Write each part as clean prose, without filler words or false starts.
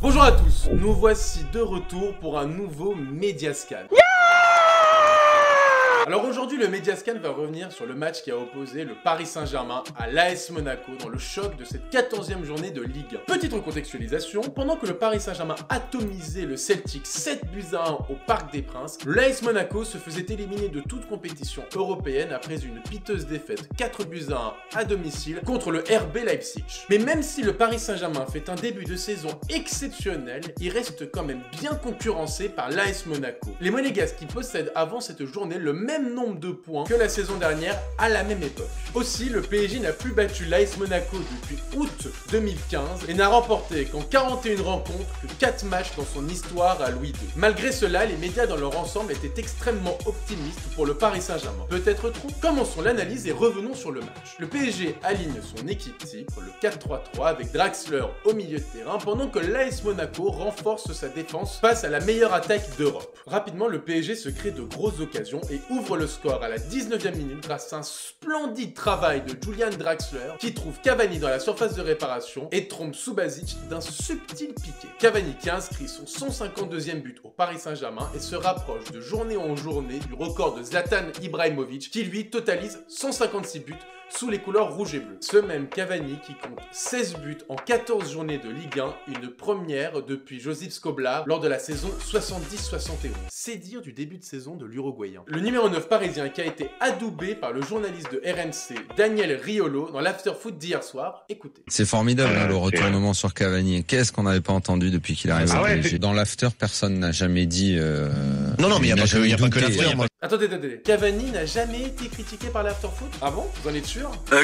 Bonjour à tous, nous voici de retour pour un nouveau Mediascan. Alors aujourd'hui, le Mediascan va revenir sur le match qui a opposé le Paris Saint-Germain à l'AS Monaco dans le choc de cette 14e journée de Ligue 1. Petite recontextualisation, pendant que le Paris Saint-Germain atomisait le Celtic 7-1 au Parc des Princes, l'AS Monaco se faisait éliminer de toute compétition européenne après une piteuse défaite 4-1 à domicile contre le RB Leipzig. Mais même si le Paris Saint-Germain fait un début de saison exceptionnel, il reste quand même bien concurrencé par l'AS Monaco. Les Monégasques qui possèdent avant cette journée le même nombre de points que la saison dernière à la même époque. Aussi, le PSG n'a plus battu l'AS Monaco depuis août 2015 et n'a remporté qu'en 41 rencontres que 4 matchs dans son histoire à Louis II. Malgré cela, les médias dans leur ensemble étaient extrêmement optimistes pour le Paris Saint-Germain. Peut-être trop. Commençons l'analyse et revenons sur le match. Le PSG aligne son équipe type, le 4-3-3 avec Draxler au milieu de terrain pendant que l'AS Monaco renforce sa défense face à la meilleure attaque d'Europe. Rapidement, le PSG se crée de grosses occasions et ouvre le score à la 19e minute grâce à un splendide travail de Julian Draxler qui trouve Cavani dans la surface de réparation et trompe Subasic d'un subtil piqué. Cavani qui inscrit son 152e but au Paris Saint-Germain et se rapproche de journée en journée du record de Zlatan Ibrahimovic qui lui totalise 156 buts sous les couleurs rouge et bleu. Ce même Cavani qui compte 16 buts en 14 journées de Ligue 1, une première depuis Josip Skoblar lors de la saison 70-71. C'est dire du début de saison de l'Uruguayen. Le numéro 9 parisien qui a été adoubé par le journaliste de RMC Daniel Riolo dans l'afterfoot d'hier soir. Écoutez. C'est formidable le retournement sur Cavani. Qu'est-ce qu'on n'avait pas entendu depuis qu'il arrive au PSG. Dans l'after, personne n'a jamais dit... Non, mais il n'y a pas que l'after. Attendez. Cavani n'a jamais été critiqué par l'afterfoot? Ah bon? Vous en êtes sûr?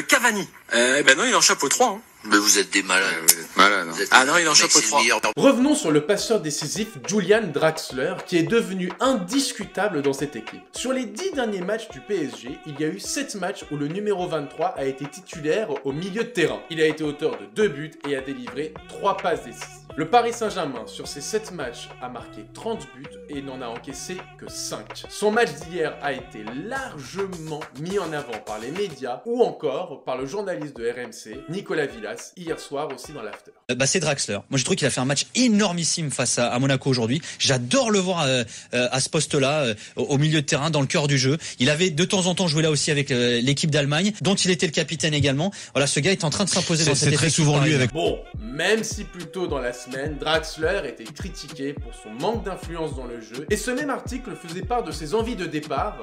Cavani. Ben non, il est en chapeau 3. Hein. Mais vous êtes des malades. Malade. Ah non, il est en chapeau 3. Revenons sur le passeur décisif Julian Draxler qui est devenu indiscutable dans cette équipe. Sur les 10 derniers matchs du PSG, il y a eu 7 matchs où le numéro 23 a été titulaire au milieu de terrain. Il a été auteur de 2 buts et a délivré 3 passes décisives. Le Paris Saint-Germain, sur ces 7 matchs, a marqué 30 buts et n'en a encaissé que 5. Son match d'hier a été largement mis en avant par les médias ou encore par le journaliste de RMC, Nicolas Villas, hier soir aussi dans l'after. C'est Draxler. Moi, je trouve qu'il a fait un match énormissime face à Monaco aujourd'hui. J'adore le voir à ce poste-là, au milieu de terrain, dans le cœur du jeu. Il avait de temps en temps joué là aussi avec l'équipe d'Allemagne, dont il était le capitaine également. Voilà, ce gars est en train de s'imposer dans cette équipe. C'est très souvent lui avec... Bon, même si plus tôt dans la semaine, Draxler était critiqué pour son manque d'influence dans le jeu, et ce même article faisait part de ses envies de départ,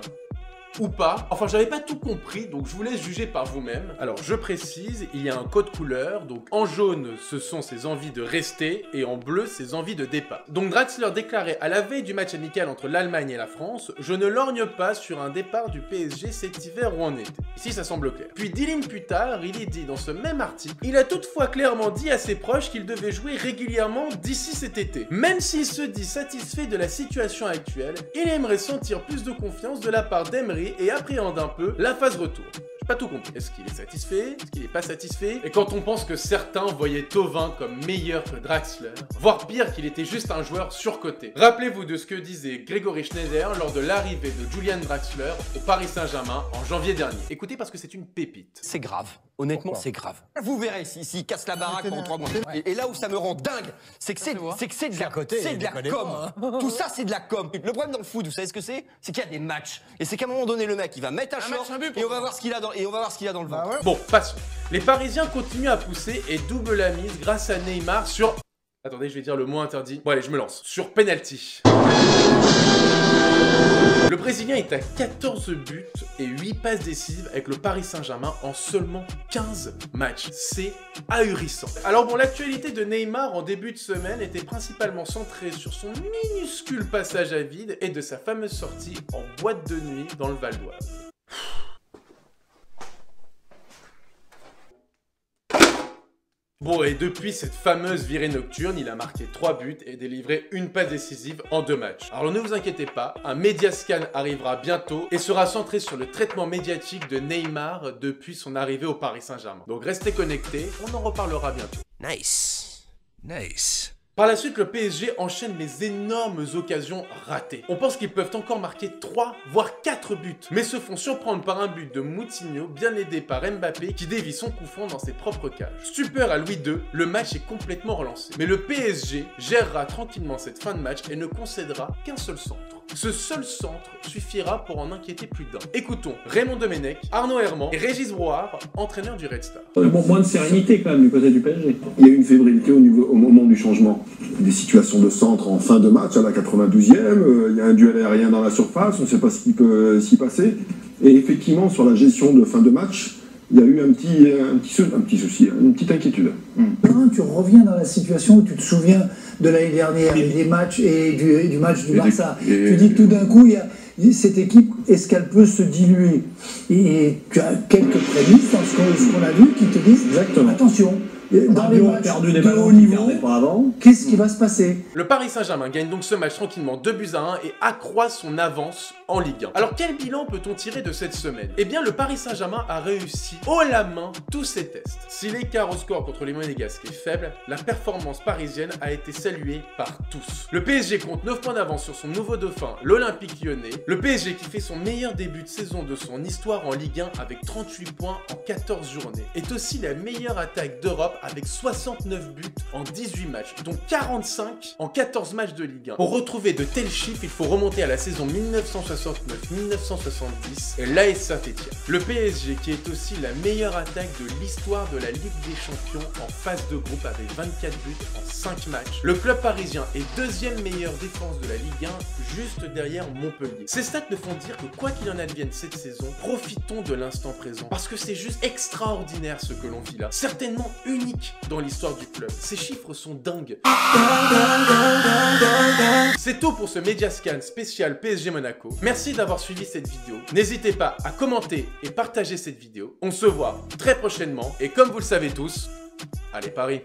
ou pas. Enfin, j'avais pas tout compris, donc je vous laisse juger par vous-même. Alors, je précise, il y a un code couleur, donc en jaune, ce sont ses envies de rester, et en bleu, ses envies de départ. Donc Draxler déclarait à la veille du match amical entre l'Allemagne et la France, je ne lorgne pas sur un départ du PSG cet hiver ou en été. Ici, ça semble clair. Puis 10 lignes plus tard, il est dit dans ce même article, il a toutefois clairement dit à ses proches qu'il devait jouer régulièrement d'ici cet été. Même s'il se dit satisfait de la situation actuelle, il aimerait sentir plus de confiance de la part d'Emery et appréhende un peu la phase retour. J'ai pas tout compris. Est-ce qu'il est satisfait? Est-ce qu'il est pas satisfait? Et quand on pense que certains voyaient Thauvin comme meilleur que Draxler, voire pire qu'il était juste un joueur surcoté. Rappelez-vous de ce que disait Grégory Schneider lors de l'arrivée de Julian Draxler au Paris Saint-Germain en janvier dernier. Écoutez parce que c'est une pépite. C'est grave. Honnêtement, c'est grave. Vous verrez s'il casse la baraque pendant 3 mois. Et là où ça me rend dingue, c'est que c'est de la com. Tout ça, c'est de la com. Le problème dans le foot, vous savez ce que c'est? C'est qu'il y a des matchs. Et c'est qu'à un moment donné, le mec, il va mettre un short et on va voir ce qu'il a dans le ventre. Bon, passons. Les Parisiens continuent à pousser et doublent la mise grâce à Neymar sur... Attendez, je vais dire le mot interdit. Bon allez, je me lance. Sur penalty. Le Brésilien est à 14 buts et 8 passes décisives avec le Paris Saint-Germain en seulement 15 matchs. C'est ahurissant. Alors bon, l'actualité de Neymar en début de semaine était principalement centrée sur son minuscule passage à vide et de sa fameuse sortie en boîte de nuit dans le Val d'Oise. Bon, et depuis cette fameuse virée nocturne, il a marqué 3 buts et délivré une passe décisive en 2 matchs. Alors ne vous inquiétez pas, un Mediascan arrivera bientôt et sera centré sur le traitement médiatique de Neymar depuis son arrivée au Paris Saint-Germain. Donc restez connectés, on en reparlera bientôt. Nice. Par la suite, le PSG enchaîne les énormes occasions ratées. On pense qu'ils peuvent encore marquer 3 voire 4 buts, mais se font surprendre par un but de Moutinho, bien aidé par Mbappé qui dévie son coup franc dans ses propres cages. Stupeur à Louis II, le match est complètement relancé. Mais le PSG gérera tranquillement cette fin de match et ne concédera qu'un seul centre. Ce seul centre suffira pour en inquiéter plus d'un. Écoutons Raymond Domenech, Arnaud Herman et Régis Brouard, entraîneurs du Red Star. Bon, moins de sérénité quand même du côté du PSG. Il y a eu une fébrilité au moment du changement. Des situations de centre en fin de match à la 92e, il y a un duel aérien dans la surface, on ne sait pas ce qui peut s'y passer. Et effectivement, sur la gestion de fin de match, il y a eu un petit souci, une petite inquiétude. Tu reviens dans la situation où tu te souviens de l'année dernière et des matchs et du match du Barça. Tu dis que tout d'un coup, il y a cette équipe, est-ce qu'elle peut se diluer? Et tu as quelques prémices dans ce qu'on a vu qui te disent attention. Dans les matchs de haut niveau, qu'est-ce qui va se passer? Le Paris Saint-Germain gagne donc ce match tranquillement 2-1 et accroît son avance en Ligue 1. Alors quel bilan peut-on tirer de cette semaine? Eh bien le Paris Saint-Germain a réussi haut la main tous ses tests. Si l'écart au score contre les Monégasques est faible, la performance parisienne a été saluée par tous. Le PSG compte 9 points d'avance sur son nouveau dauphin, l'Olympique Lyonnais. Le PSG qui fait son meilleur début de saison de son histoire en Ligue 1 avec 38 points en 14 journées, est aussi la meilleure attaque d'Europe avec 69 buts en 18 matchs, dont 45 en 14 matchs de Ligue 1. Pour retrouver de tels chiffres, il faut remonter à la saison 1969-1970 et l'AS Saint-Étienne. Le PSG qui est aussi la meilleure attaque de l'histoire de la Ligue des Champions en phase de groupe avec 24 buts en 5 matchs. Le club parisien est deuxième meilleure défense de la Ligue 1, juste derrière Montpellier. Ces stats me font dire que quoi qu'il en advienne cette saison, profitons de l'instant présent, parce que c'est juste extraordinaire ce que l'on vit là. Certainement unique dans l'histoire du club. Ces chiffres sont dingues. C'est tout pour ce Mediascan spécial PSG Monaco. Merci d'avoir suivi cette vidéo. N'hésitez pas à commenter et partager cette vidéo. On se voit très prochainement et comme vous le savez tous, allez Paris!